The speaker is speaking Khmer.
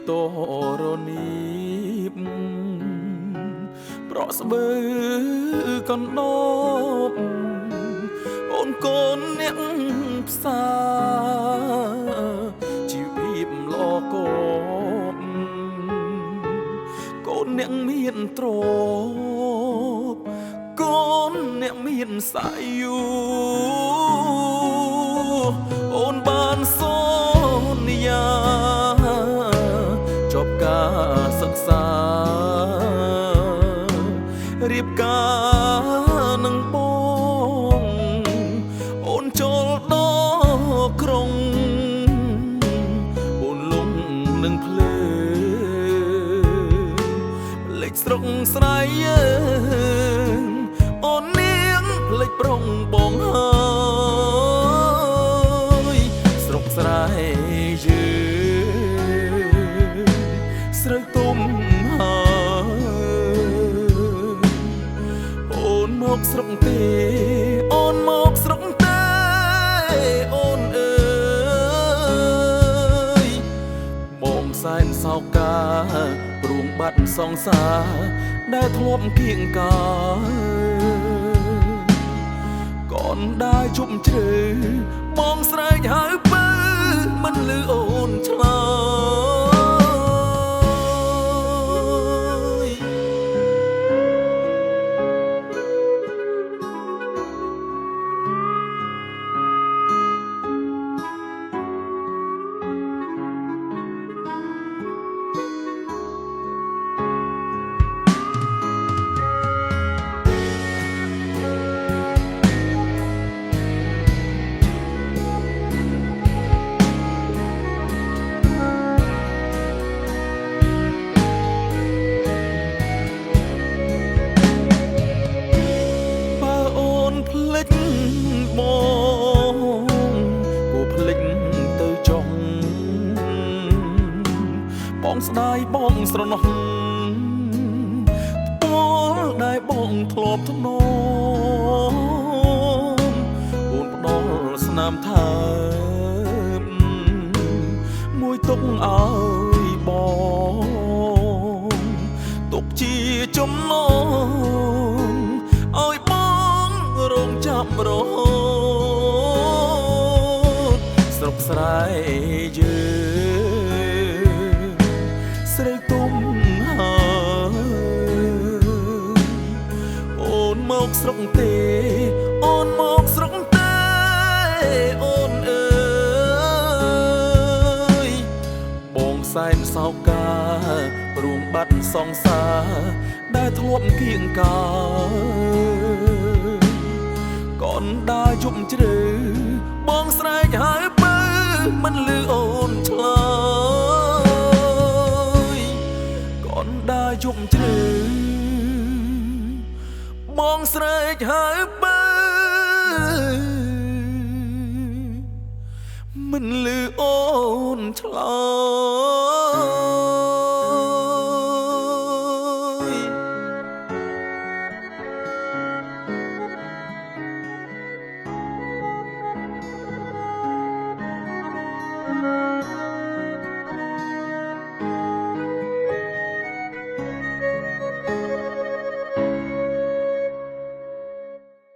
តរនីបប្រក់ស្បើកណ្ដប់អូនកូនអ្នកផ្សាជីវិតលកបកូនអ្នកមានទ្រពកូនអ្នកមានសាយូអូនបានសូនយាចប់ការសិក្សារៀបការនឹងបងអូនចូលដល់ក្រុងអូនលងនឹងភ្លើលេចស្រុកស្រែយើងអូននាងលេចប្រុងបងហើយស្រុកស្រែយើងស្រូវទុំហើយអូនមកស្រុកទេអូនមកស្រុកទេអូនអើយបងសែនសោកាព្រួងបាត់សងសាដែលធ្លាប់គៀងកាកូនដែរជុំជ្រៅបងស្រែកហៅបើមិនលឺអូនឆ្លើយបងស្ដាយបងស្រណោះតលដែលបងធ្លាប់ធ្នមអូនផ្ដល់ស្នាមថើបមួយទុកឲ្យបងទុកជាចំណងឲ្យបងរងចាំរហូតស្រុកស្រែយើងស្រីទុំហើយអូនមកស្រុកទេអូនមកស្រុកទេអូនអើយបងសែនសោកាព្រួងបាត់សងសាដែលធ្លាប់គៀងកាកូនដើរយប់ជ្រៅបងស្រែកហៅបើមិនលឺអូនឆ្លើយដែរយប់ជ្រៅបងស្រែកហៅបើមិនលឺអូនឆ្លើយ